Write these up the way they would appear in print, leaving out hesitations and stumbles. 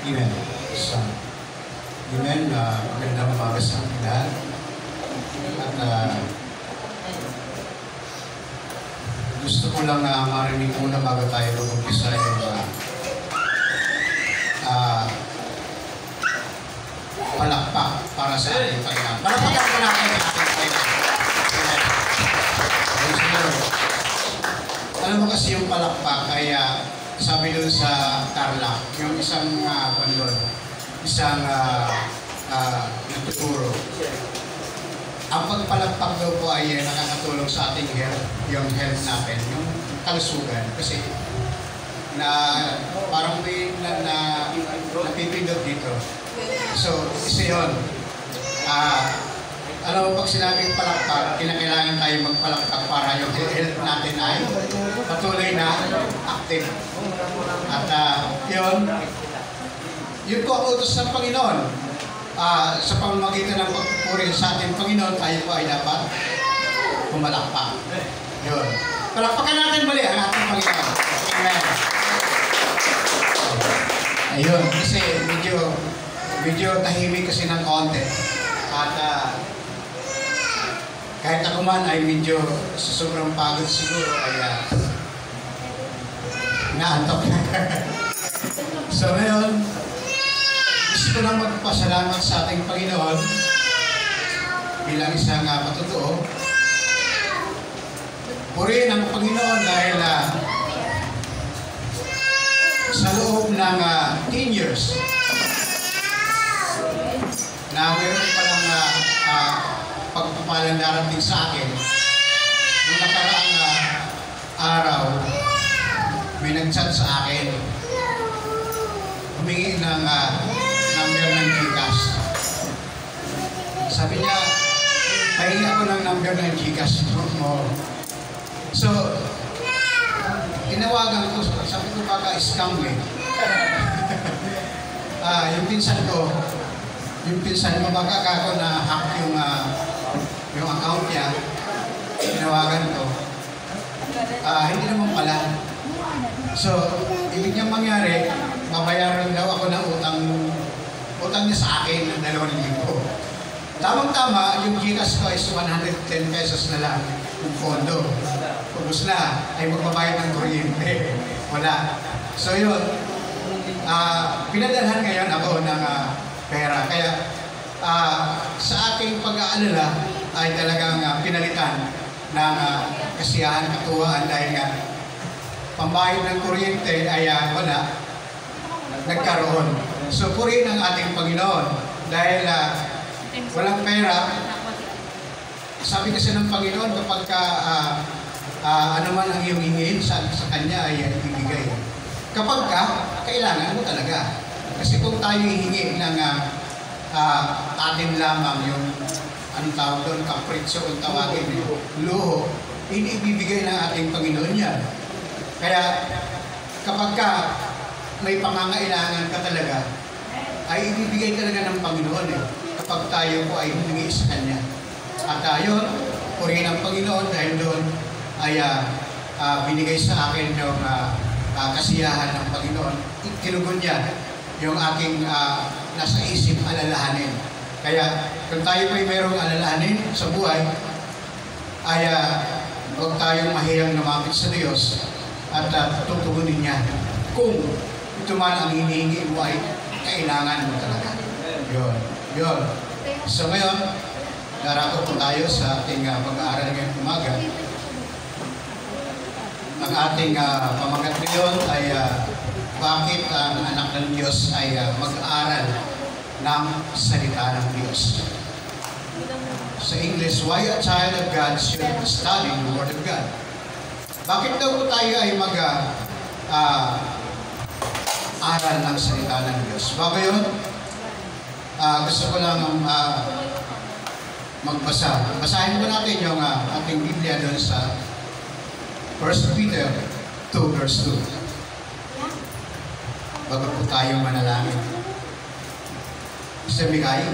Amen. So, amen. Magandang umaga sa ating lahat. At gusto ko lang marinig muna bago tayo mag-umpisa yung palakpak para sa ating Panginoon. Palakpakan po natin ang ating Panginoon. Alam mo kasi yung palakpak ay sabi doon sa Tarlac, yung isang nagtuturo. Ang pagpalakpak daw po ay nakakatulong sa ating health, yung health natin, yung kalusugan. Kasi parang may napipindot dito. So, isa yun. Alam mo, pag sinabing palakpak, kinakailangan tayo magpalakpak para yung health natin ay patuloy na active. At yun po ang utos ng Panginoon. Sa pamamagitan ng pagpupuri sa ating Panginoon, tayo po ay dapat pumalakpak. Yun. Palakpakan natin muli ang ating Panginoon. Amen. Ayun, kasi medyo tahimik kasi ng konti. At kahit ako man ay medyo sa sobrang pagod siguro ay naantok na. So ngayon, gusto ko lang magpasalamat sa ating Panginoon bilang isang matotoo. Purihin ang Panginoon dahil sa loob ng 10 years na mayroon palang pagpapalang darating sa akin. Noong nakaraang araw, may nag-chat sa akin. Humingi ng number ng GCash. Sabi niya, pahingi ako ng number ng GCash mo. So, tinawagan ko, sabi ko baka scam eh. Yung pinsan ko baka ako na hack yung account niya, tinawagan ko. Hindi naman pala. So, ibig niyang mangyari, mabayaran daw ako ng utang niya sa akin ng 2,000. Tamang-tama, yung GCash ko is 110 pesos na lang yung pondo. Ubus na, ay magbabayad ng kuryente. Wala. So yun, pinadalhan ngayon ako ng pera. Kaya sa aking pag-aalala ay talagang pinalitan ng kasiyahan, katuwaan dahil nga pambayad ng kuryente ay wala, nagkaroon. So purihin ang ating Panginoon dahil walang pera. Sabi kasi ng Panginoon kapag ano man ang iyong hingin sa Kanya ay ibigay. Kapag kailangan mo talaga. Kasi kung tayo hihingi ng atin lamang yung anong tawag doon, kapritsyo o tawagin luho, hindi ibibigay ng ating Panginoon yan. Kaya kapag may pangangailangan ka talaga, ay ibibigay talaga ng Panginoon kapag tayo po ay humingi sa Kanya. At yun, purihin ang Panginoon dahil doon ay binigay sa akin yung kasiyahan ng Panginoon. Tinugon niya yung aking nasa isip alalahanin. Kaya kung tayo po ay mayroong alalahanin sa buhay, ay huwag tayong mahiyang lumapit sa Diyos at tutugunin niya. Kung ito man ang hinihingi mo ay kailangan mo talaga. Yun. So ngayon, darako po tayo sa ating pag-aaral ngayong umaga. Ang ating pamagat ngayon ay bakit ang anak ng Diyos ay mag-aaral ng salita ng Diyos. Sa English, why a child of God should study the Word of God. Bakit daw po tayo ay mag-aaral ng salita ng Diyos? Bago yun, gusto ko lang magbasa. Basahin po natin yung ating Biblia doon sa 1 Peter 2 verse 2. Bago po tayo manalangin. Mr. Mikay?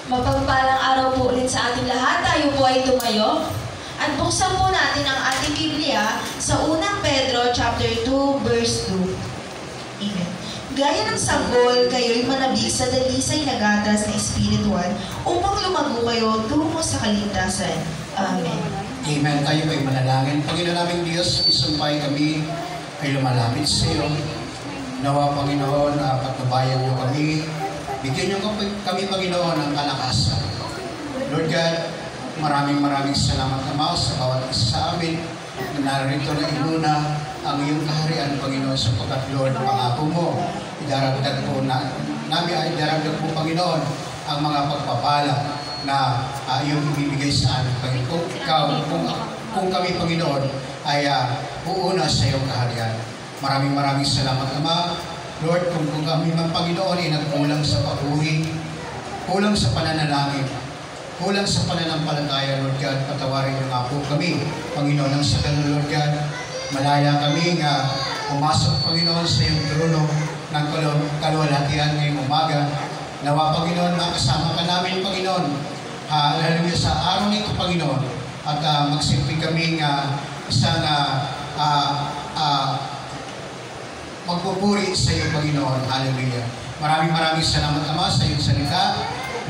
Mapagpalang araw po ulit sa ating lahat. Tayo po ay tumayo. At buksan po natin ang ating Biblia sa unang Pedro chapter 2 verse 2. Amen. Gaya ng sanggol, kayo'y manabig sa dalisay na gatas na espiritual upang lumago kayo tungo sa kaligtasan. Amen. Amen. Tayo ba'y manalangin? Panginoon naming Diyos, isumpay kami ay lumalapit sa iyo. Nawa, Panginoon, patnubayan niyo kami. Bigyan niyo kami, Panginoon, ng kalakasan. Lord God, maraming salamat Ama sa bawat isa sa amin na narito na inuna ang iyong kaharian, Panginoon, sapagkat Lord, pangako mo, idaragdag po idaragdag po, Panginoon, ang mga pagpapala na iyong ibibigay sa amin, Panginoon. Kung kami, Panginoon, ay uuna sa iyong kaharian. Maraming salamat, Ama. Lord, kung kami man, Panginoon, ay nagkulang sa papuri, kulang sa pananalangin, kulang sa pananampalataya, Lord God, patawarin niyo nga po kami, Panginoon, ng sa ganun, Lord God. Malaya kami nga pumasok, Panginoon, sa iyong trono ng kaluwalhatian ngayong umaga. Nawa, Panginoon, makasama ka namin, Panginoon, lalo sa araw nito, Panginoon, at magsilbi kami isang magpupuri sa iyo, Panginoon. Hallelujah. Maraming salamat, Ama, sa iyong salita.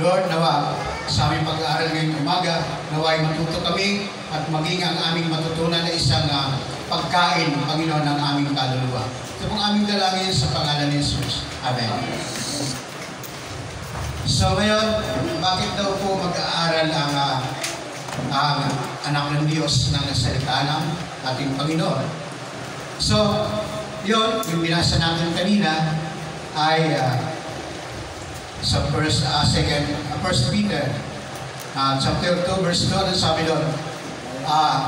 Lord, nawa, sa aming pag-aaral ngayong umaga, nawa ay matuto kami at maging ang aming matutunan na isang pagkain, Panginoon, ng aming kaluluwa. Ito pong aming dalangin sa pangalan ni Jesus. Amen. So ngayon, bakit daw po mag-aaral ang anak ng Diyos na nagsalita ng ating Panginoon? So, yung binasa natin kanina ay sa First Peter chapter 2 verse 2, ang sabi doon,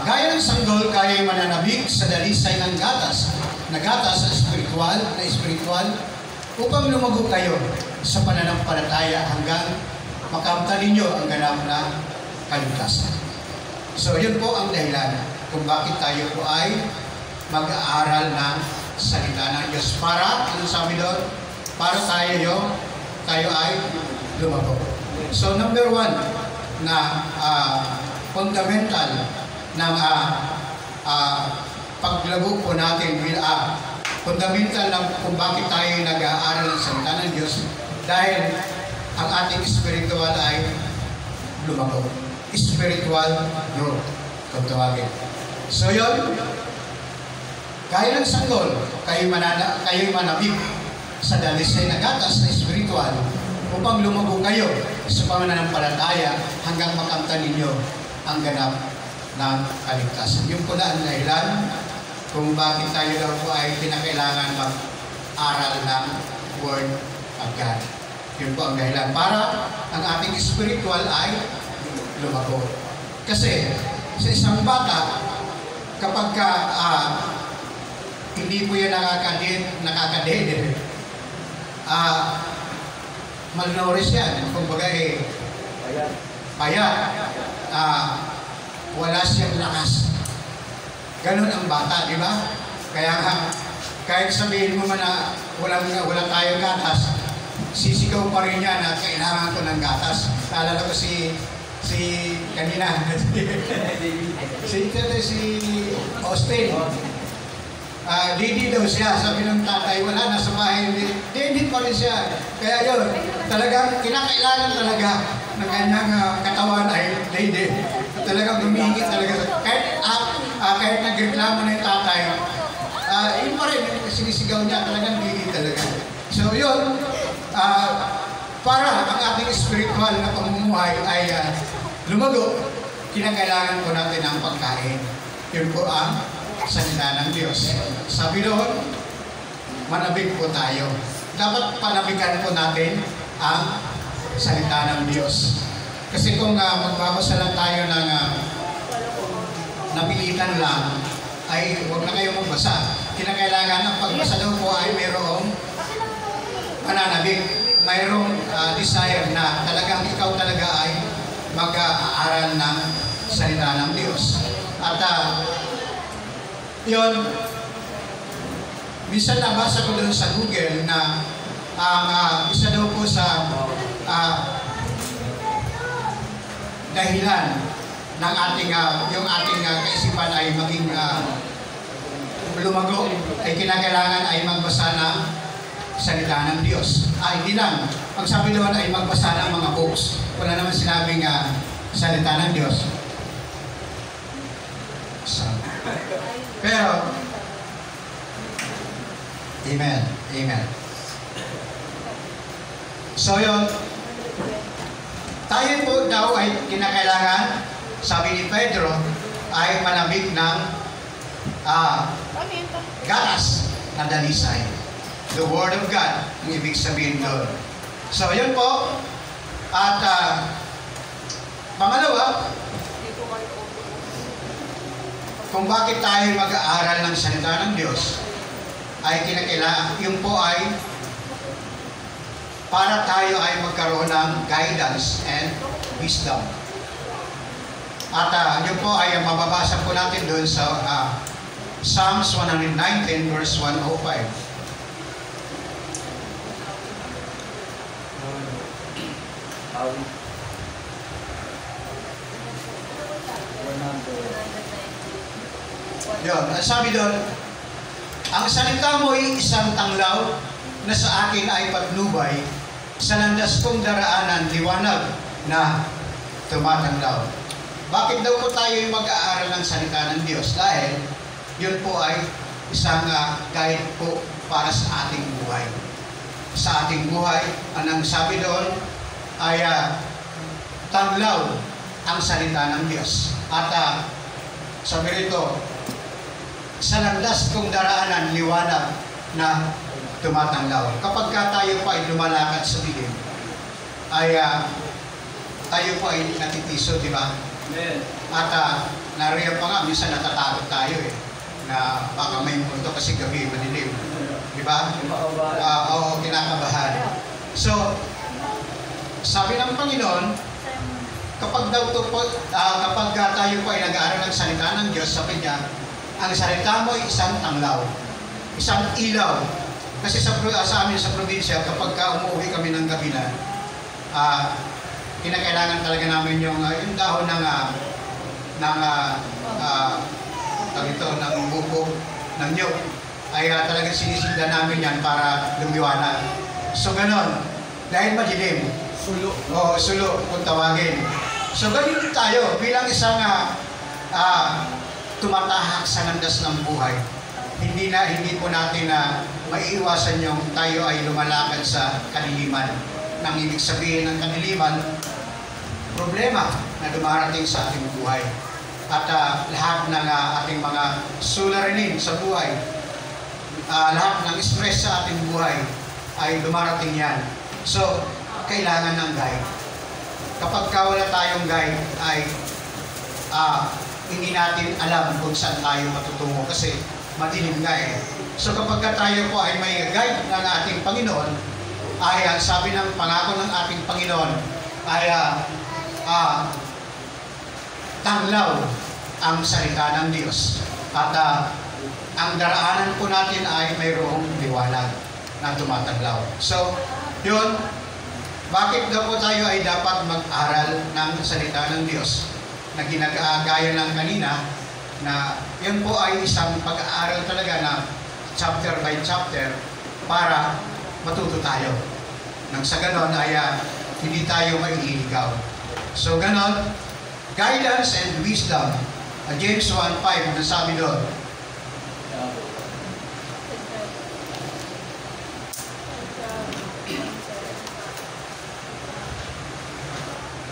gaya ng sanggol, kayo'y mananabik sa dalisay ng gatas na espiritual, upang lumago kayo sa pananampalataya hanggang makamtan ninyo ang ganap na kaligtasan. So, yun po ang dahilan kung bakit tayo po ay mag-aaral ng salita ng Diyos. Para, ano sabi doon? Para tayo ay lumago. So, number 1 na fundamental ng paglago po natin, fundamental ng kung bakit tayo nag-aaral ng salita ng Diyos, dahil ang ating spiritual ay lumago. Spiritual growth, kung tawagin. So, yun, gaya ng sanggol, kayo'y manabig sa dalisay na gatas na espiritual upang lumago kayo sa pananampalataya hanggang makamtan ninyo ang ganap ng kaligtasan. Yung po na ang dahilan kung bakit tayo daw po ay kinakailangan mag-aral ng Word of God. Yun po ang dahilan para ang ating spiritual ay lumago. Kasi sa isang bata, kapag hindi po yan nakakadede. Malnourished yan. Kumbaga payat. Wala siyang lakas. Ganun ang bata, di ba? Kaya kahit sabihin mo man na wala tayong gatas, sisigaw pa rin niya na kailangan ko ng gatas. Naalala ko si kanina, si Austin. Didi daw siya, sabi ng tatay, wala na sa bahay, hindi pa rin siya. Kaya yun, talagang kinakailangan talaga ng kanyang katawan ay didi. Talagang humihingi talaga. Kahit nagreklamo na yung tatay, yun pa rin, sinisigaw niya, talagang didi talaga. So yun, para ang ating spiritual na pamumuhay ay lumago, kinakailangan po natin ang pagkain. Yun po ang salita ng Diyos. Sabi doon, manabig po tayo. Dapat panabigan po natin ang salita ng Diyos. Kasi kung magbabasa lang tayo ng napilitan lang, ay huwag na kayo magbasa. Kinakailangan ang pagbasa daw po ay mayroong pananabig. Mayroong desire na talagang ikaw talaga ay mag-aaral ng salita ng Diyos. At yun, minsan nabasa ko doon sa Google na ang isa daw po sa dahilan ng ating yung ating kaisipan ay maging lumago, ay kinakailangan ay magbasa ng salita ng Diyos. Hindi lang, ang sabi doon ay magbasa ng mga books. Wala naman sinabing salita ng Diyos. Pero, amen, amen. So yun, tayo po daw ay kinakailangan, sabi ni Pedro, ay malamig ng gatas na dalisay. The Word of God, ang ibig sabihin doon. So yun po, at pangalawa, kung bakit tayo mag-aaral ng salita ng Diyos, ay kinakailangan, yun po ay para tayo ay magkaroon ng guidance and wisdom. At yun po ay mababasa po natin doon sa Psalms 119 verse 105. Yun, sabi doon, ang salita mo ay isang tanglaw na sa akin ay pagnubay, sa landas kong daraanan, liwanag na tumatanglaw. Bakit daw po tayo mag-aaral ng salita ng Diyos? Dahil yun po ay isang guide po para sa ating buhay. Sa ating buhay, anong sabi doon ay tanglaw ang salita ng Diyos. At sabi rito, sa landas kong daraanan, liwanag na tumatanglaw. Kapag tayo pa ay lumalakad sa dilim, ay tayo po ay natitiso, di ba? Amen. At nariyan pa nga, minsan natatakot tayo na baka may mundo kasi gabi madilim. Di ba? Oo, kinakabahan. So, sabi ng Panginoon, kapag tayo po ay nag-aaral ng salita ng Diyos, sabi niya, ang salita mo ay isang tanglaw, isang ilaw. Kasi sa amin sa probinsya, kapag umuwi kami ng gabi na, kinakailangan talaga namin yung dahon ng buko, ng nyog, ay talagang sinisinda namin yan para lumiwanag. So ganon, dahil madilim, sulo kung tawagin. So ganun tayo bilang isang tumatahak sa landas ng buhay. Hindi po natin maiiwasan yung tayo ay lumalakad sa kadiliman. Nang ibig sabihin ng kadiliman, problema na dumarating sa ating buhay. At lahat ng ating mga suliranin sa buhay, lahat ng stress sa ating buhay ay dumarating yan. So, kailangan ng guide. Kapag wala tayong guide ay hindi natin alam kung saan tayo matutungo kasi madilim nga So kapag tayo po ay may guide ng ating Panginoon, ay sabi ng pangako ng ating Panginoon ay tanglaw ang salita ng Diyos. At ang daraanan po natin ay mayroong liwanag na tumataglaw. So, yun, bakit daw po tayo ay dapat mag-aral ng salita ng Diyos? Na ginagaya ng kanina, na yun po ay isang pag-aaral talaga na chapter by chapter para matuto tayo. Nang sa ganon ay hindi tayo maililigaw. So ganon, guidance and wisdom. James 1:5 na sabi doon.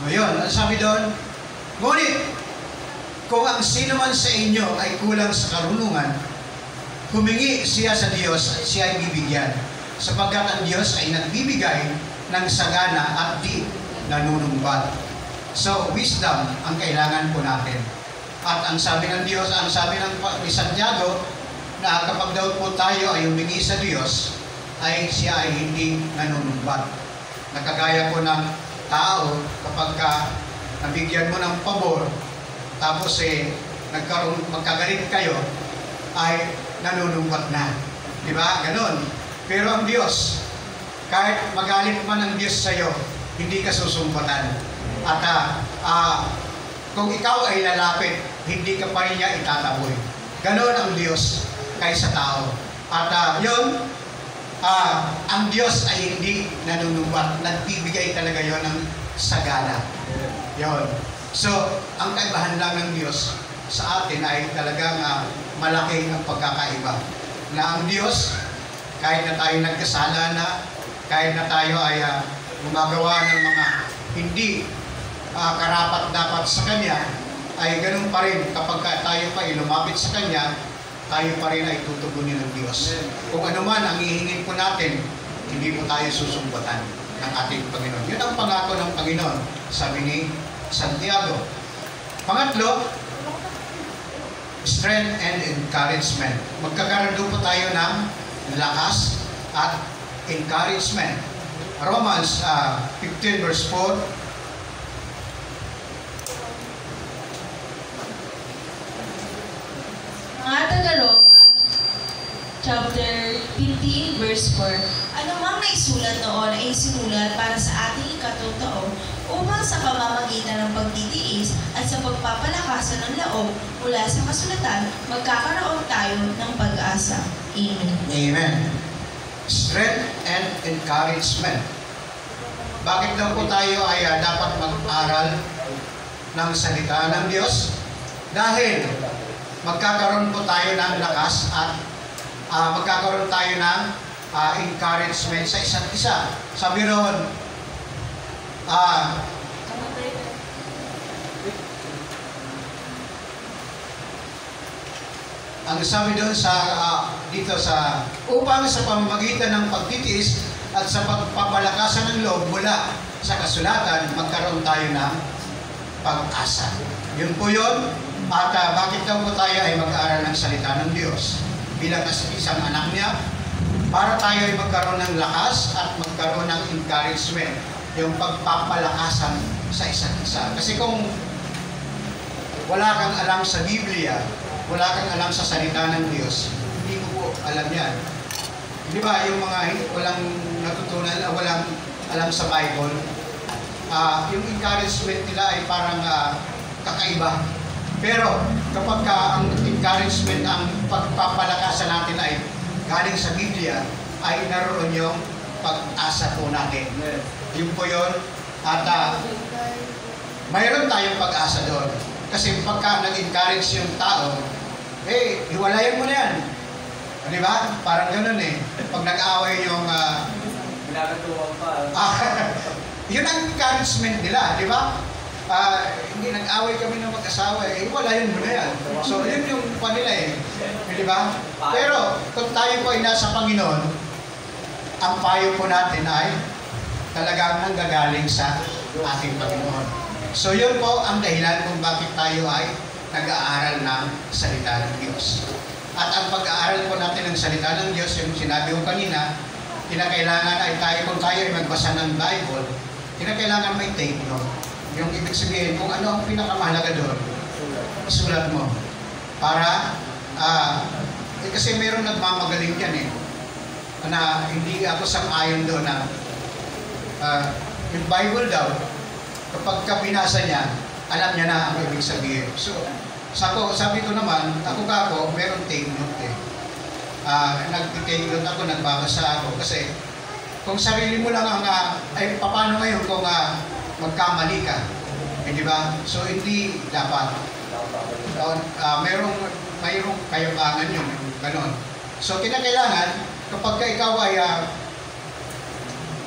Ngayon, sabi doon, ngunit, kung ang sino man sa inyo ay kulang sa karunungan, humingi siya sa Diyos, siya ay bibigyan. Sapagkat ang Diyos ay nagbibigay ng sagana at di nanunumbat. So, wisdom ang kailangan po natin. At ang sabi ng Diyos, ang sabi ni Santiago, na kapag daw po tayo ay humingi sa Diyos, ay siya ay hindi nanunumbat. Nakagaya po ng tao, kapag nabigyan mo ng pabor, tapos magkagalit kayo, ay nanunumbat na. Di ba? Ganon. Pero ang Diyos, kahit magalit man ang Diyos sa iyo, hindi ka susumbatan. At kung ikaw ay lalapit, hindi ka pa rin niya itataboy. Ganon ang Diyos kaysa tao. At ang Diyos ay hindi nanunumbat. Nagbibigay talaga yon ng sagana. Yon. So, ang kaibahan lang ng Diyos sa atin ay talagang malaki ang pagkakaiba. Na ang Diyos, kahit na tayo nagkasala na, kahit na tayo ay gumagawa ng mga hindi karapat-dapat sa Kanya, ay ganun pa rin kapag tayo pa lumapit sa Kanya, tayo pa rin ay tutugunin ng Diyos. Kung ano man ang hihingin po natin, hindi po tayo susumbatan ng ating Panginoon. Yun ang pangako ng Panginoon, sabi ni Santiago. Pangatlo, strength and encouragement. Magkakaroon po tayo ng lakas at encouragement. Romans 15 verse 4. Mga taga-Roma, chapter 15, verse 4. Anumang naisulat noon ay sinulat para sa ating ikatotoo upang sa pamamagitan ng pagtitiis at sa pagpapalakasan ng loob mula sa kasulatan, magkakaroon tayo ng pag-asa. Amen. Amen. Strength and encouragement. Bakit daw po tayo ay dapat mag-aral ng salita ng Diyos? Dahil magkakaroon po tayo ng lakas at magkakaroon tayo ng encouragement sa isa't isa. Sabi roon, ang sabi doon dito sa upang sa pamamagitan ng pagtitiis at sa pagpapalakasan ng loob mula sa kasulatan, magkaroon tayo ng pag-asa. Yun po yun. At bakit daw po tayo ay mag-aaral ng salita ng Diyos? Bilang isang anak niya, para tayo ay magkaroon ng lakas at magkaroon ng encouragement, yung pagpapalakasan sa isa't isa. Kasi kung wala kang alam sa Biblia, wala kang alam sa salita ng Diyos, hindi mo po alam yan. Di ba, yung mga walang natutunan, walang alam sa Bible, yung encouragement nila ay parang kakaiba. Pero kapag ang encouragement, ang pagpapalakasan natin ay galing sa Biblia, ay naroon yung pag-asa po natin. Yun po yun. At mayroon tayong pag-asa doon. Kasi pagka nag-encourage yung tao, hiwalayan mo na yan. Di ba? Parang gano'n eh. Pag nag-away yung... Ginagatuwang pa. Yun ang encouragement nila, di ba? Hindi nag-away kami ng mag-asawa hiwalayan mo na yan. So yun yung panila eh. Di ba? Pero kung tayo po ay nasa Panginoon, ang payo po natin ay talagang nanggagaling sa ating Panginoon. So yun po ang dahilan kung bakit tayo ay nag-aaral ng salita ng Diyos. At ang pag-aaral po natin ng salita ng Diyos, yung sinabi ko kanina, kinakailangan ay tayo, kung tayo ay magbasa ng Bible, kinakailangan may take note. Yung ibig sabihin, kung ano ang pinakamahalaga doon, isulat mo. Para, kasi mayroong nagmamagaling yan na hindi ako sang-ayon doon na yung Bible daw, kapag binasa niya, alam niya na ang ibig sabihin. So, sabi ko naman, ako, meron take note nag-take note ako, nagbabasa ako. Kasi, kung sarili mo lang ang, paano ngayon kung magkamali ka? Di ba? So, hindi dapat. Mayroong kayabangan yun, ganon. So, kinakailangan, kapag ikaw ay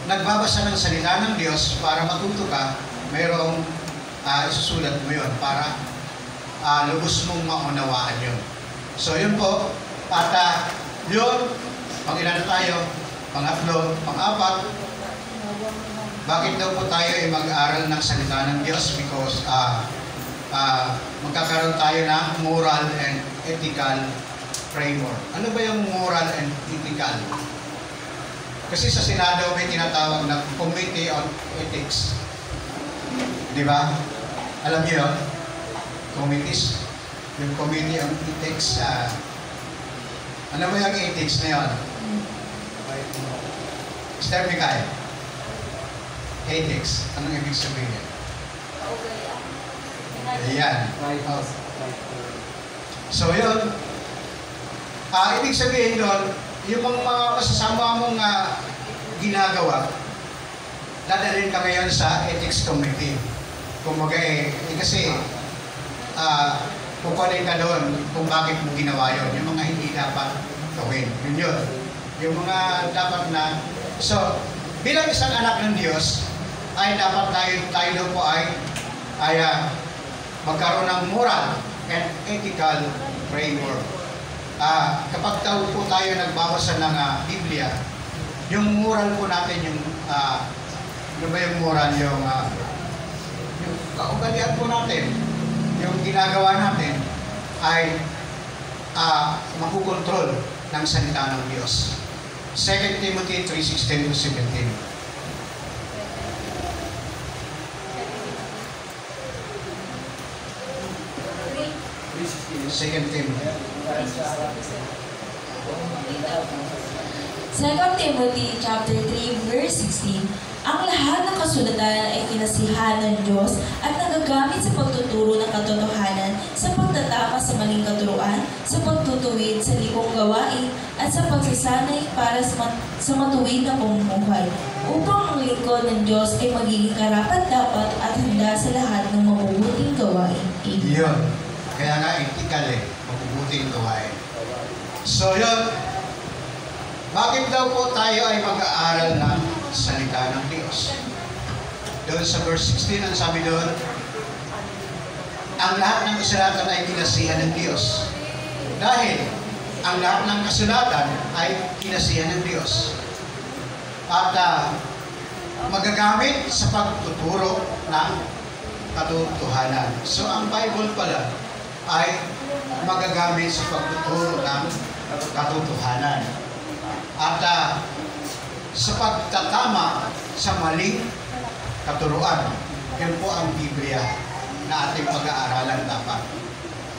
nagbabasa ng salita ng Diyos para matuto ka, mayroong isusulat mo yun para lubos mong maunawaan yun. So, yun po. At yun, pang-ilan na tayo? Pangatlo, pang-apat. Bakit daw po tayo ay mag-aaral ng salita ng Diyos? Because magkakaroon tayo ng moral and ethical framework. Ano ba yung moral and ethical? Kasi sa Senado may tinatawag na Committee on Ethics. Di ba? Alam niyo yun? Committees. Yung Committee on Ethics. Ano ba yung ethics na yun? Mr. Mikay. Ethics. Anong ibig sabihin? Ayan. Right. So yun, ibig sabihin doon, yung mga kasasama mong ginagawa, dadalhin ka ngayon sa ethics committee. Kumbaga kasi kukunin ka doon kung bakit mo ginawa yun. Yung mga hindi dapat gawin. Yun. Yung mga dapat na... So, bilang isang anak ng Diyos, ay dapat tayo po ay magkaroon ng moral and ethical framework. Kapag po tayo nagbabasa ng Biblia, yung moral po natin, yung ano ba yung moral, yung kaugalian po natin, yung ginagawa natin ay makukontrol ng salita ng Diyos. 2 Timothy 3:16-17. Second Timothy. 2 Timothy chapter 3 verse 16. Ang lahat ng kasulatan ay kinasihan ng Diyos at nagagamit sa pagtuturo ng katotohanan, sa pagtatama sa maling katuruan, sa pagtutuwid sa likong gawain, at sa pagsasanay para sa matuwid na pamumuhay, upang ang lingkod ng Diyos ay magiging karapat-dapat at handa sa lahat ng mabubuting gawain. Amen. Yun. Kaya nga, ethical mabubuting gawain. So yun, bakit daw po tayo ay mag-aaral ng salita ng Diyos? Doon sa verse 16, ang sabi doon, ang lahat ng kasulatan ay kinasihan ng Diyos. Dahil ang lahat ng kasulatan ay kinasihan ng Diyos. At magagamit sa pagtuturo ng katotohanan. So ang Bible pala ay magagamit sa pagtuturo ng katotohanan. At sa pagtatama sa maling katuruan, yun po ang Biblia na ating pag-aaralan dapat.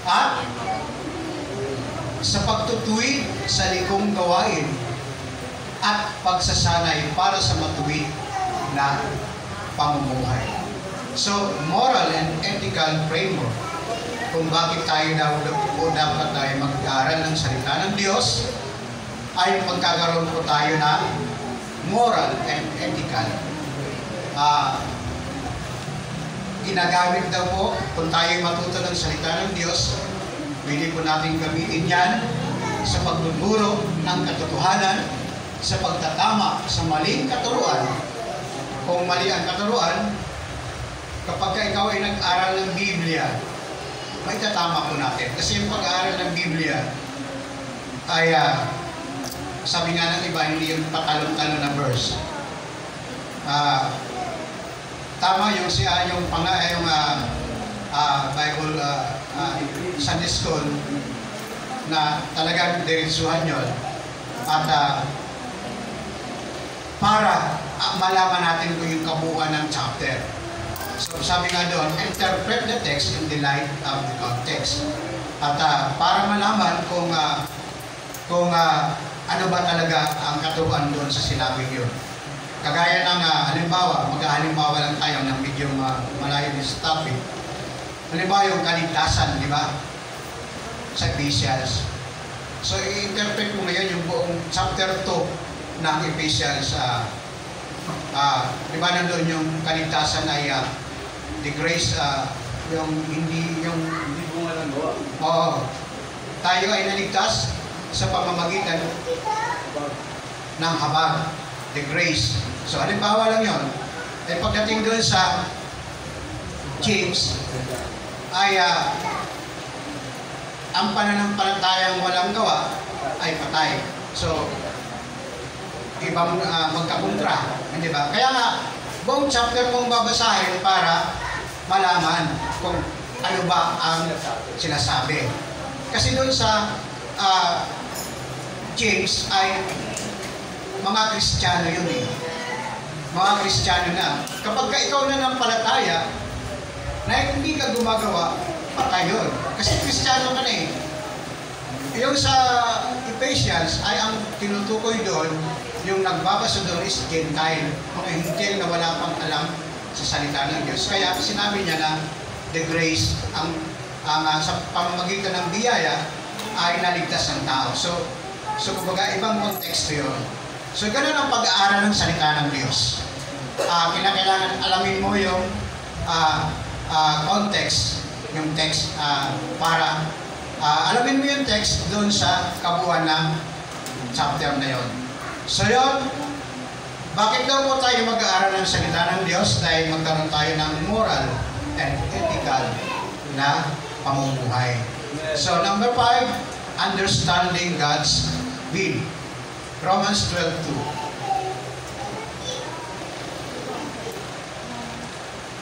At sa pagtutuwid sa likong gawain at pagsasanay para sa matuwid na pamumuhay. So, moral and ethical framework kung bakit tayo dapat tayo mag-aaral ng salita ng Diyos ay pagkakaroon po tayo ng moral and ethical. Ginagamit daw po, kung tayo matuto ng salita ng Diyos, pwede po natin gamitin yan sa pagtuturo ng katotohanan, sa pagtatama sa maling katuruan. Kung mali ang katuruan, kapag ikaw ay nag-aral ng Biblia, may tatama po natin. Kasi yung pag-aaral ng Biblia ay sabi nga ng iba, hindi yung patalon-talon na verse. Tama yung Bible Sunday School na talagang diretsuhan yun. At para malaman natin kung yung kabuuan ng chapter. So sabi nga doon, interpret the text in the light of the context. At para malaman kung ano ba talaga ang katuruan doon sa sinabing yun. Kagaya ng halimbawa, mag-halimbawa lang tayo ng medyo malayo din sa topic. Halimbawa yung kaligtasan, di ba? Sa Ephesians. So i-interpret mo ngayon yung buong chapter 2 ng Ephesians. Di ba nandun yung kaligtasan ay the grace, yung hindi bunga ng gawa. Oo. Tayo ay naligtas sa pamamagitan ng habag, the grace. So, halimbawa lang yun. Pagdating doon sa James, ay ang pananampalatayang walang gawa ay patay. So, ibang magkakontra. Hindi ba? Kaya nga, buong chapter mong babasahin para malaman kung ano ba ang sinasabi. Kasi doon sa James ay mga Kristiyano yun eh. Mga Kristiyano na. Kapag ikaw na ng palataya, na hindi ka gumagawa, patay yun. Kasi Kristiyano ka na eh. Yung sa Ephesians ay ang tinutukoy doon, yung nagbabasa doon is Gentile. Mga Gentile na wala pang alam sa salita ng Diyos. Kaya sinabi niya na the grace, sa pamamagitan ng biyaya, ay naligtas ng tao. So kumbaga, ibang konteksto yun. So, ganun ang pag-aaral ng salita ng Diyos. Kinakailangan alamin mo yung context, yung text, para alamin mo yung text doon sa kabuuan ng chapter na yon. So, yun, bakit daw po tayo mag-aaral ng salita ng Diyos? Dahil magkaroon tayo ng moral and ethical na pamumuhay. So, number 5, understanding God's will. Romans 12:2.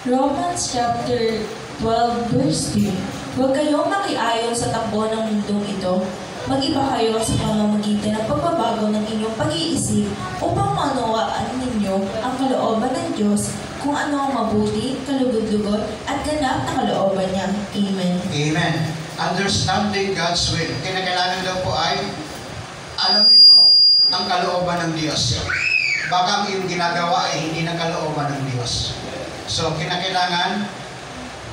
Romans chapter 12 verse 2. Huwag kayong makiayon sa takbo ng mundong ito. Mag-iba kayo sa pamamagitan ng pagbabago ng inyong pag-iisip upang maunawaan ninyo ang kalooban ng Diyos, kung ano ang mabuti, kalugod-lugod, at ganap na kalooban niya. Amen. Amen. Understanding God's will. Kinakailangan daw po ay alamin mo ang kalooban ng Diyos. Baka ang iyong ginagawa ay hindi ng kalooban ng Diyos. So, kinakailangan,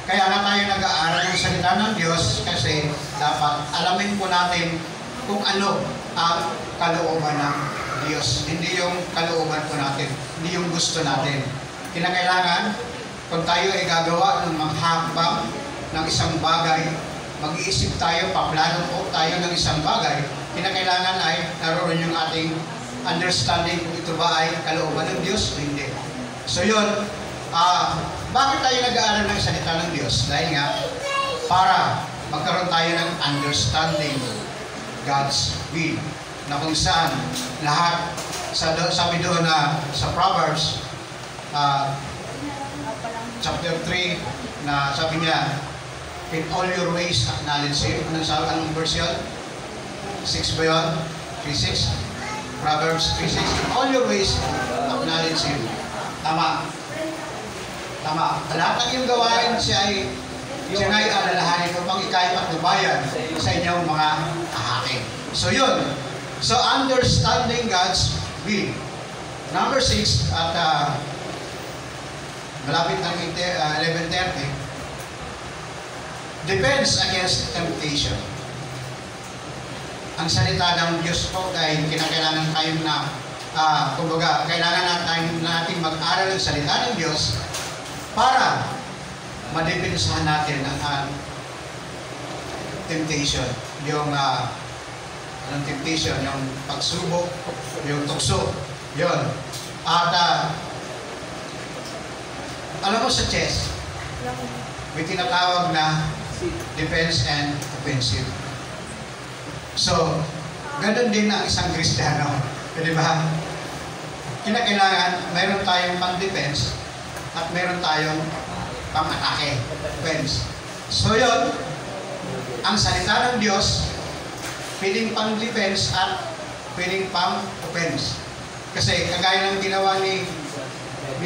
kaya nga tayo nag-aaral ng salita ng Diyos kasi dapat alamin po natin kung ano ang kalooban ng Diyos. Hindi yung kalooban po natin, hindi yung gusto natin. Kinakailangan, kung tayo ay gagawa ng mga hakbang ng isang bagay, mag-iisip tayo, paplano po tayo ng isang bagay, kinakailangan ay naroon yung ating understanding kung ito ba ay kalooban ng Diyos o hindi. So yun, bakit tayo nag-aaral ng salita ng Diyos? Dahil nga, para magkaroon tayo ng understanding God's will, na kung saan lahat, sabi doon na sa Proverbs, chapter 3, na sabi niya, in all your ways acknowledge Him. Anong verse yun? 6 ba yun? 3:6? Proverbs 3:6. In all your ways acknowledge Him. Tama. Tama. Lahat ng iyong gawain siya ay alalahanin upang ikay patnubayan sa inyong mga ahaking. So yun. So understanding God's will. Number 6 at malapit ng 11:30. Defense against temptation. Ang salita ng Diyos po dahil kinakailangan tayong kumbaga, kailangan natin mag-aral ng salita ng Diyos para madepensahan natin ang temptation. Yung temptation, yung pagsubok, yung tukso. Yun. At alam mo sa chess, may tinatawag na defense and offensive. So, ganun din ang isang Kristiyano. Di ba? Kinakailangan, mayroon tayong pang-defense at mayroon tayong pang-atake. Offense. So, yun, ang salita ng Diyos, pwedeng pang-defense at pwedeng pang-offense. Kasi, kagaya ng ginawa ni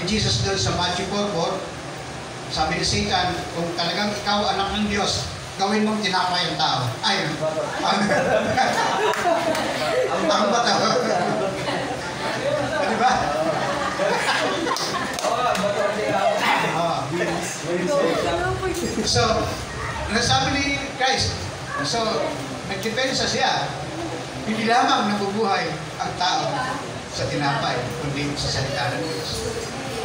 Jesus doon sa Matthew 4:4, sabi ni Satan, kung talagang ikaw anak ng Diyos, gawin mong tinapay ang tao. Ay, ang bata. Di ba? So, nasabi ni Christ, so, nagdepensa siya, hindi lamang nabubuhay ang tao sa tinapay, kundi sa salita ng Diyos.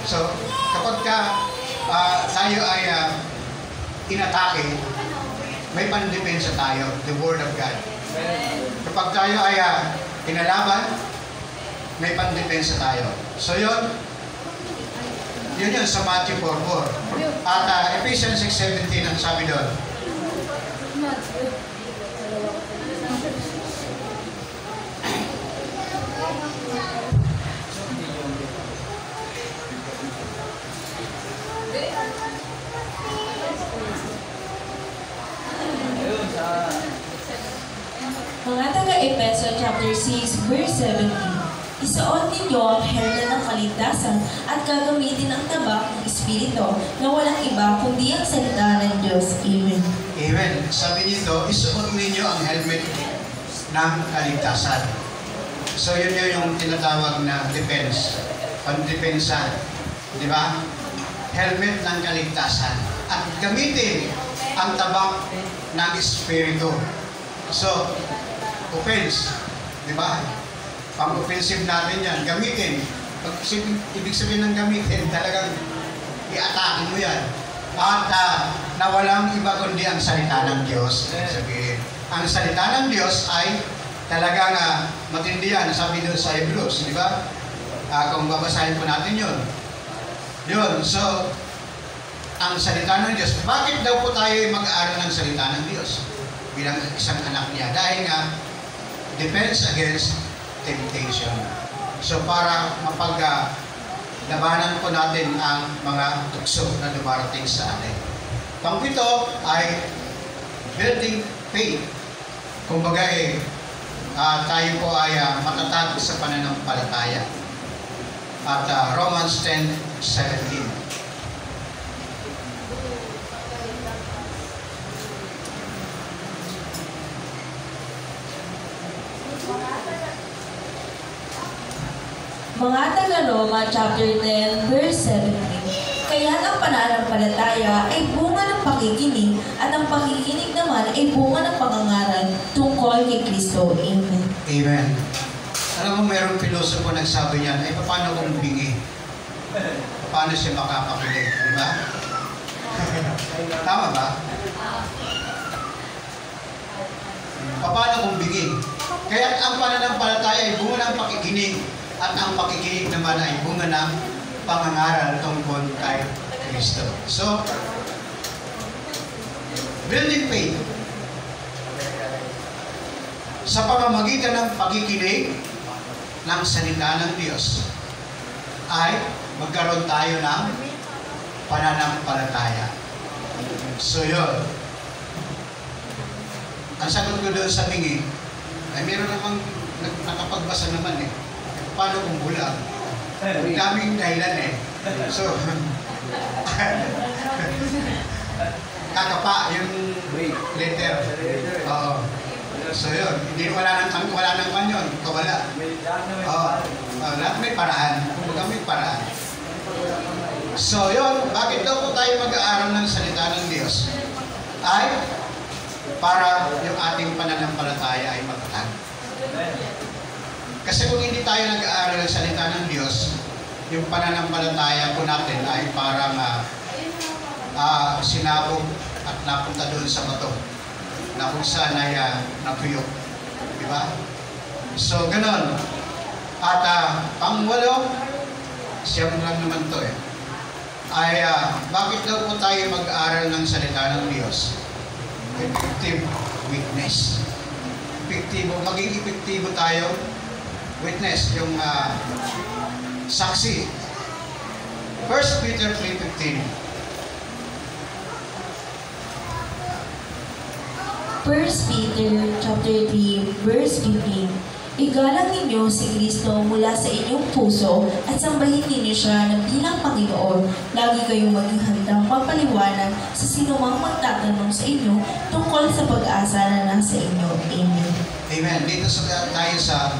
So, kapag tayo ay inatake, may pandepensa tayo, the Word of God. Kapag tayo ay pinalaban, may pandepensa tayo. So yun sa Matthew 4:4. At Ephesians 6:17 ang sabi doon. Mga taga-Efeso chapter 6 verse 17. Isuot ninyo ang helmet ng kaligtasan at gagamitin ang tabak ng Espiritu na walang iba kundi ang salita ng Diyos. Amen. Amen. Sabi nito, isuot ninyo ang helmet ng kaligtasan. So yun yung tinatawag na defense. Pandepensa. Di ba? helmet ng kaligtasan at gamitin ang tabak ng Espiritu. So, offense, di ba? Pang-offensive natin yan, gamitin. Ibig sabihin ng gamitin, talagang i-atake mo yan. At na walang iba kundi ang salita ng Diyos. Sabihin, ang salita ng Diyos ay talagang matindi yan, sabi doon sa Hebrews, di ba? Kung babasahin po natin yun. Yun, so, ang salita ng Diyos. Bakit daw po tayo mag-aaral ng salita ng Diyos? Bilang isang anak niya. Dahil nga, defense against temptation. So, para labanan po natin ang mga tukso na dumarating sa atin. Pang-pito ay building faith. Kumbaga tayo po ay matatag sa pananampalataya. At Romans 10:17. Mga taga-Roma, chapter 10, verse 17. Kaya ang pananampalataya ay bunga ng pakikinig at ang pakikinig naman ay bunga ng pangangaral tungkol kay Kristo. Amen. Amen. Alam mo, mayroong pilosopo nagsabi niyan, ay paano kung bingi? Paano siya makapakilig? Di ba? Tama ba? Paano kung bingi? Kaya ang pananampalataya ay bunga ng pakikinig at ang pakikinig naman ay bunga ng pangangaral tungkol kay Kristo. So, building faith sa pamamagitan ng pakikinig ng salita ng Diyos ay magkaroon tayo ng pananampalataya. So, yun. Ang sagot ko doon sa bingi, ay meron namang nakapagbasa naman paano kung bulag? Ang daming dahilan So, kakapa yung letter. Oo. So yun, wala nang kanyon, kawala. Lahat may paraan. Kumbaga may paraan. So yun, bakit daw po tayo mag-aaral ng salita ng Diyos? Ay, para yung ating pananampalataya ay matatag. Kasi kung hindi tayo nag-aaral ng salita ng Diyos, yung pananampalataya po natin ay parang sinabog at napunta doon sa bato na kung saan ay natuyok. Di ba? So, ganon. At pang-walo, siyam lang naman to ay bakit daw po tayo mag-aaral ng salita ng Diyos? Effective witness. Maging epektibo tayo witness, yung saksi. 1 Peter 3:15. 1 Peter chapter 3, verse 15. Igalang ninyo si Kristo mula sa inyong puso at sambahin ninyo siya na bilang Panginoon. Lagi kayong maging handang magpaliwanag sa sinumang magtatanong sa inyo tungkol sa pag-asa na nasa inyo. Amen. Amen. Dito tayo sa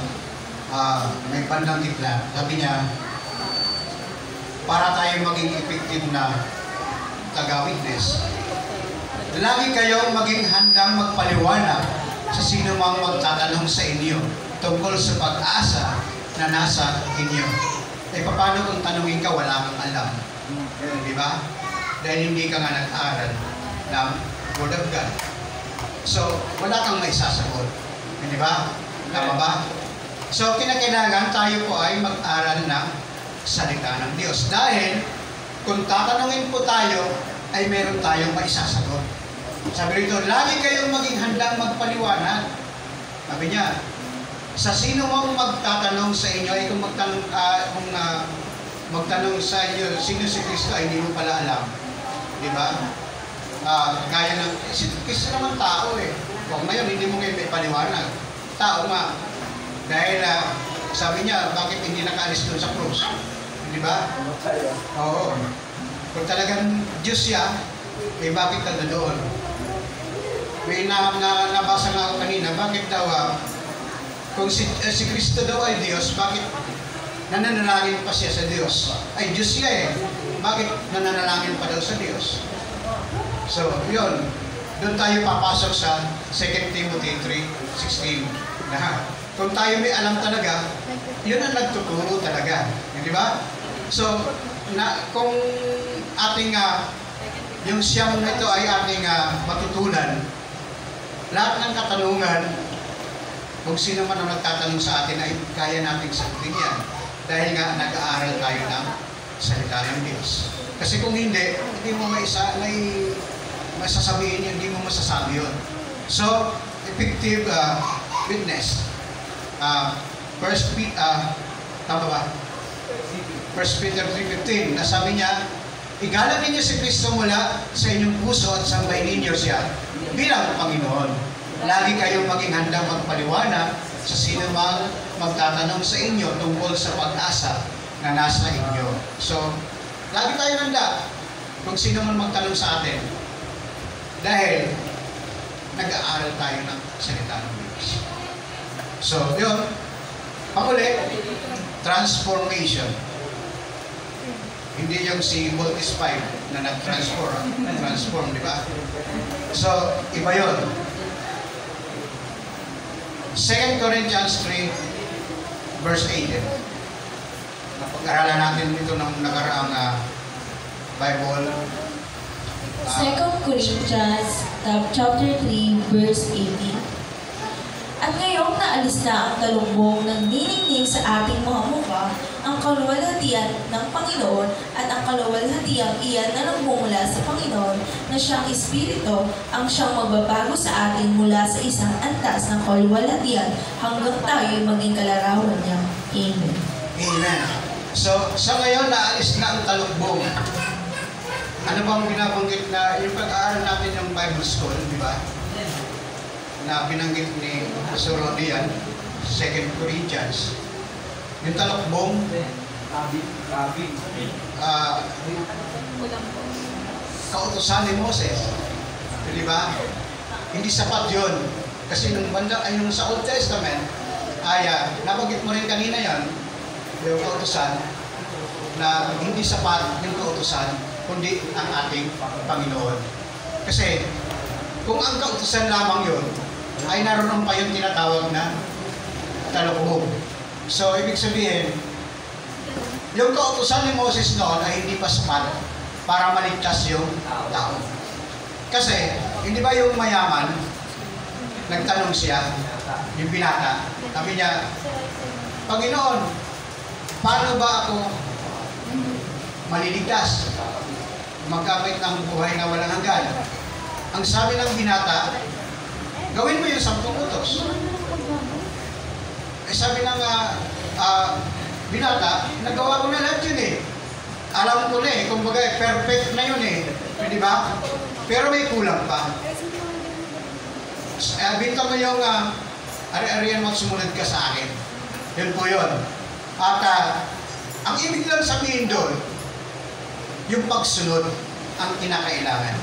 may bandang gitna. Sabi niya, para tayo maging effective na taga-witness, lagi kayong maging handang magpaliwanag sa sino mang magtatanong sa inyo tungkol sa pag-asa na nasa inyo. Paano kung tanungin ka, wala kang alam? Di ba? Dahil hindi ka nga nag-aral ng Word of God. So, wala kang may sasagot. Di ba? Tama ba? So, kinakailangan tayo po ay mag-aral ng salita ng Diyos. Dahil, kung tatanungin po tayo, ay meron tayong maisasagot. Sabi rito, lagi kayong maging handang magpaliwanag. Sabi niya, sa sino mang magtatanong sa inyo, ay kung magtanong sa inyo, sino si Kristo, ay hindi mo pala alam. Di ba? Gaya ng, si Kristo naman tao Kung ngayon, hindi mo kayo may paliwanag. Tao nga. Dahil, sabi niya, bakit hindi nakaalis doon sa krus? Di ba? Oo. Kung talagang Diyos siya, bakit ka doon? May nabasa nga ako kanina, bakit daw, kung si Kristo daw ay Diyos, bakit nananalangin pa siya sa Diyos. Ay, Diyos siya eh. Bakit nananalangin pa daw sa Diyos? So, yun. Doon tayo papasok sa 2 Timothy 3:16. Na kung tayo may alam talaga, yun ang nagtuturo talaga. Di ba? So, kung ating, yung siyam na ito ay ating matutunan, lahat ng katanungan, kung sino man ang nagtatanong sa atin ay kaya nating sagutin yan. Dahil nga nag-aaral tayo ng salita ng Diyos. Kasi kung hindi mo masasabihin yun, hindi mo masasabi yun. So, effective witness. Tama ba? 1 Peter 3:15, na sabi niya, igalang ninyo si Kristo mula sa inyong puso at sambahin ninyo siya bilang Panginoon. Lagi kayong maging handang magpaliwanag sa sino mang magtatanong sa inyo tungkol sa pag-asa na nasa inyo. So, lagi tayo handa kung sino man magtanong sa atin. Dahil, nag-aaral tayo ng salita ng Diyos. So, yun. Panguli, transformation. Hindi yung si Voltis 5 na nag-transform, di ba? So, iba yun. 2 Corinthians 3, verse 18. Napag-aralan natin ito ng nakaraang Bible. 2 Corinthians chapter 3, verse 18. At ngayong naalis na ang talumbong ng niningning sa ating mga mukha, ang kaluwalhatian ng Panginoon at ang kaluwalhatiang iyan na nagmumula sa Panginoon na siyang Espiritu ang siyang magbabago sa atin mula sa isang antas ng kaluwalhatian hanggang tayo'y maging kalarawan niya. Amen. Amen. So, sa ngayon, naalis na ang talumbong. Ano bang binabanggit na yung pag-aaral natin yung Bible School, di ba? Na binanggit ni Pastor Rodian, 2 Corinthians. Yung talukbong, kautusan ni Moses. Di ba? Hindi sapat yun. Kasi nung sa Old Testament, nabanggit mo rin kanina yan, yung kautusan, na hindi sapat yung kautusan, kundi ang ating Panginoon. Kasi, kung ang kautusan lamang yun, ay naroon pa yung tinatawag na talukbong. So, ibig sabihin, yung kautusan ni Moses noon ay hindi pa sapat para maligtas yung tao. Kasi, hindi ba yung mayaman, nagtanong siya, yung binata, sabi niya, Panginoon, paano ba ako maliligtas? Magkamit ng buhay na walang hanggan. Ang sabi ng binata, gawin mo yung 10 utos. Eh sabi ng binata, nagawa ko na lahat yun eh. Alam ko na eh, kumbaga perfect na yun eh. Di ba? Pero may kulang pa. Binta mo yung ari-arian mo at sumunod ka sa akin. Yun po yun. At ang ibig lang sabihin doon, yung pagsunod ang kinakailangan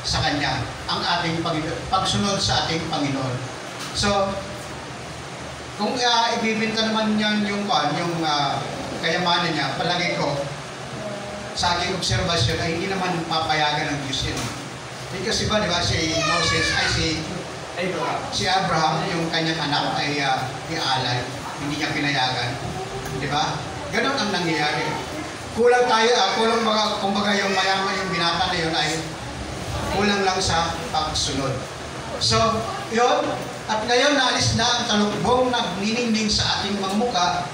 sa Kanya, ang ating pagsunod sa ating Panginoon. So, kung ibibinta naman yan yung kayamanan niya, palagi ko, sa aking obserbasyon ay hindi naman papayagan ng Diyos yun. Kasi ba, di ba, si Moses, si Abraham, yung kanyang anak ay ialay, hindi niya pinayagan. Di ba? Ganon ang nangyayari. Kulang tayo, kumbaga yung mayaman, yung binata na yun ay kulang lang sa pagsunod. So, yun. At ngayon, naalis na ang talukbong nagniningning sa ating mga mukha.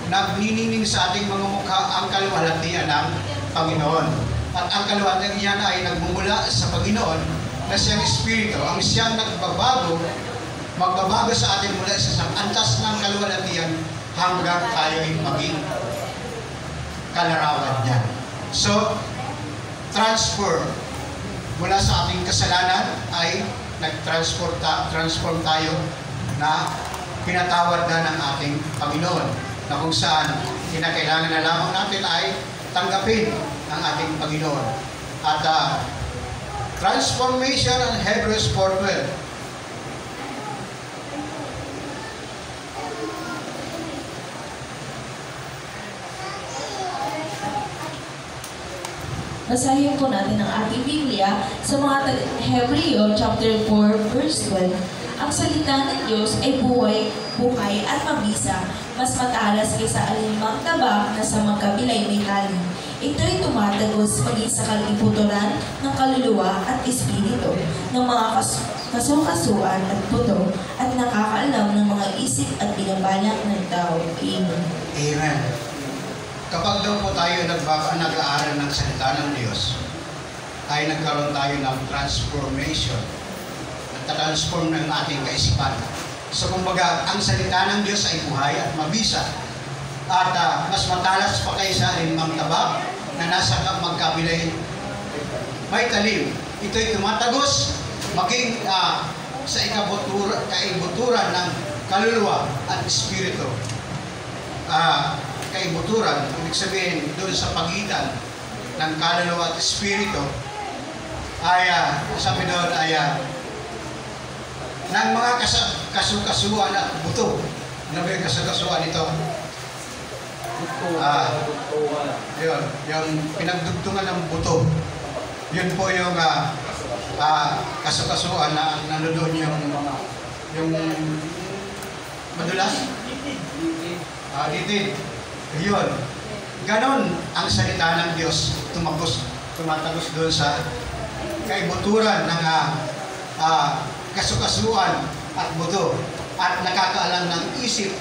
Nagniningning sa ating mga mukha ang kaluwalhatian ng Panginoon. At ang kaluwalhatian ay nagmumula sa Panginoon na siyang Espiritu, ang siyang magbabago sa atin mula sa isang antas ng kaluwalhatian hanggang tayo ay maging kalarawan niya. So, transform mula sa ating kasalanan ay nag-transform tayo na pinatawad na ng ating Panginoon, na kung saan kinakailangan na lamang natin ay tanggapin ang ating Panginoon. At transformation in Hebrews 4:12. Basahin po natin ang ating Biblia sa mga Hebreo chapter 4 verse 12. Ang salita ng Diyos ay buhay at mabisa, mas matalas kaysa alinmang tabak na sa magkabilay may talim. Ito'y tumatagos maging sa kalibuturan ng kaluluwa at espiritu, ng mga kasukasuan at buto, at nakakaalam ng mga isip at binabalak ng tao. Amen. Amen. Kapag daw po tayo nag-aaral ng salita ng Diyos, ay nagkaroon tayo ng transformation at transform ng ating kaisipan. So kumbaga, ang salita ng Diyos ay buhay at mabisa at mas matalas pa kaysa alinmang tabak na nasa magkabilay may talim. Ito'y tumatagos maging sa kaibuturan ng kaluluwa at espiritu. Kaibuturan, ibig sabihin doon sa pagitan ng kaluluwa at espiritu ay sabi doon ay ng mga kasukasuan at buto. Ano ba yung kasukasuan ito? Yun, yung pinagdugtungan ng buto. Yun po yung kasukasuan na nanonood yung madulas. Ditid. Yun. Ganon ang salita ng Diyos tumatagos doon sa kaibuturan ng kasukasuan at buto at nakakaalam ng isip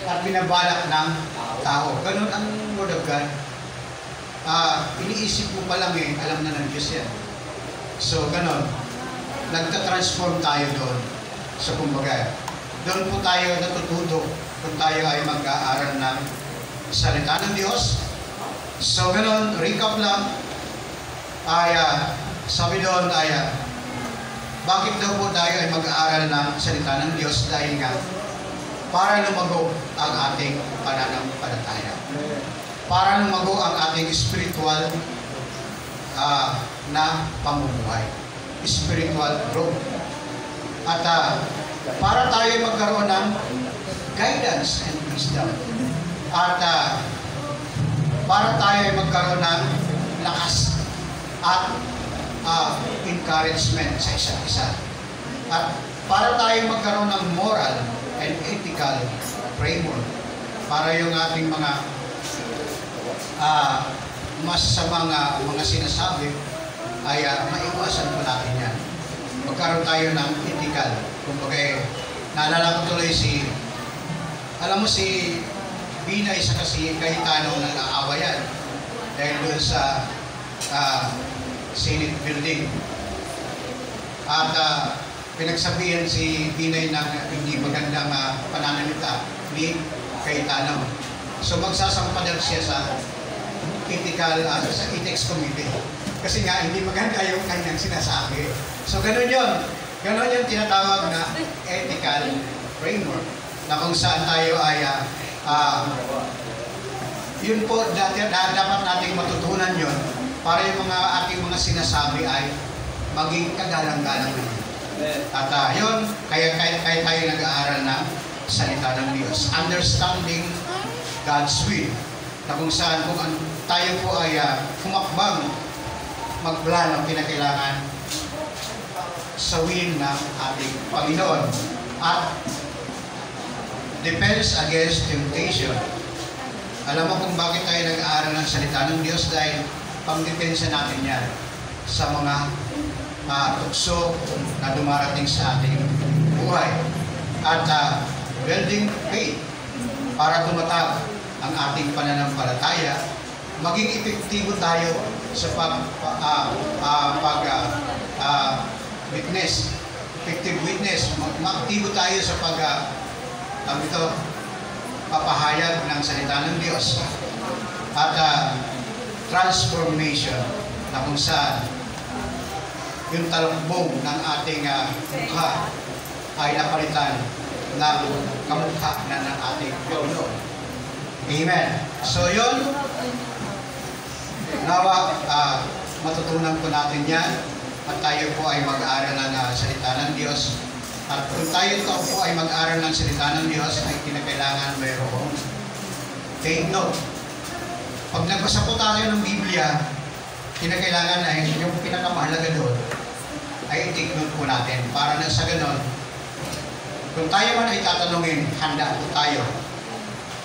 at binabalak ng tao. Ganon ang Word of God. Iniisip mo pa lang alam na ng Diyos yan. So ganon. Nagtatransform tayo doon. So kumbaga, doon po tayo natututo kung tayo ay mag-aaral ng salita ng Diyos. So ganon, recap lang, ay sabi doon ay bakit daw po tayo ay mag-aaral ng salita ng Diyos? Dahil nga para lumago ang ating pananampalataya, para lumago ang ating spiritual na pamumuhay, spiritual growth, at para tayo magkaroon ng guidance and wisdom, at para tayo magkaroon ng lakas at encouragement sa isa't isa, at para tayo magkaroon ng moral and ethical framework, para yung ating mga masasamang mga sinasabi ay maiwasan po natin yan. Magkaroon tayo ng ethical. Kumbaga, naalala ko tuloy alam mo si Binay sa kasi Cayetano na naawayan dahil doon sa Senate building. At pinagsabihan si Binay ng hindi magandang pananalita ni Cayetano. So magsasampadal siya sa ethics committee. Kasi nga hindi maganda yung kanyang sinasabi. So ganun yun. Ganun yung tinatawag na ethical framework. Na kung saan tayo ay yun po dapat nating matutunan yun para yung ating mga sinasabi ay maging kagalang-galang naman. At yun, kaya tayo nag-aaral ng salita ng Diyos. Understanding God's will. Na kung saan tayo po ay humakbang magplano kinakailangan sa will ng ating Panginoon. At defense against temptation. Alam mo kung bakit tayo nag-aaral ng salita ng Diyos? Dahil pang-depensa natin yan sa mga tukso na dumarating sa ating buhay. At building faith para tumatag ang ating pananampalataya, maging epektibo tayo sa witness, effective witness, mag-aktibo tayo sa papahayag ng salita ng Diyos. At transformation na kung saan yung talambong ng ating mukha ay napalitan ng kamukha na ng ating Panginoon. Amen. So yun, nawa matutunan po natin yan at tayo po ay mag-aaral ng salita ng Diyos. At kung tayo po ay mag-aaral ng salita ng Diyos, ay kinakailangan mayroong take note. Pag nagbasa po tayo ng Biblia, kinakailangan ay yung pinakamahalaga doon ay i-take note po natin para na sa ganon, kung tayo man ay tatanungin, handa po tayo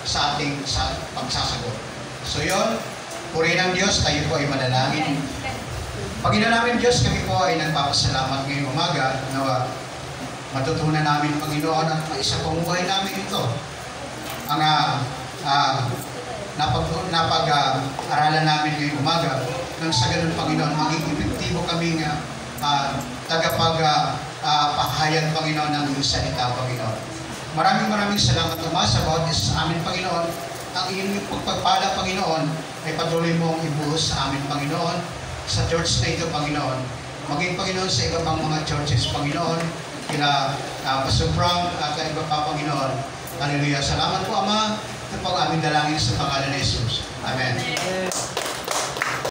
sa ating pagsasagot. So yun, purihin ang Diyos, tayo po ay manalangin. Panginoon namin Diyos, kami po ay nagpapasalamat ngayong umaga na matutunan namin, Panginoon, at maisa pong buhay namin ito. Ang napag-aralan namin ngayong umaga, nang sa ganun, Panginoon, maging epektibo kaming tagapag-pahayag, Panginoon, ng iyong salita, Panginoon. Maraming salamat, Ama, sa bawat isa sa amin, Panginoon. Ang iyong pagpapala, Panginoon, ay patuloy mong ibuhos sa amin, Panginoon, sa church na ito, Panginoon. Maging, Panginoon, sa iba pang mga churches, Panginoon, kila Pastor Frank at iba pa, Panginoon. Hallelujah. Salamat po, Ama. Ito po ang aming dalangin sa pangalan ni Jesus. Amen.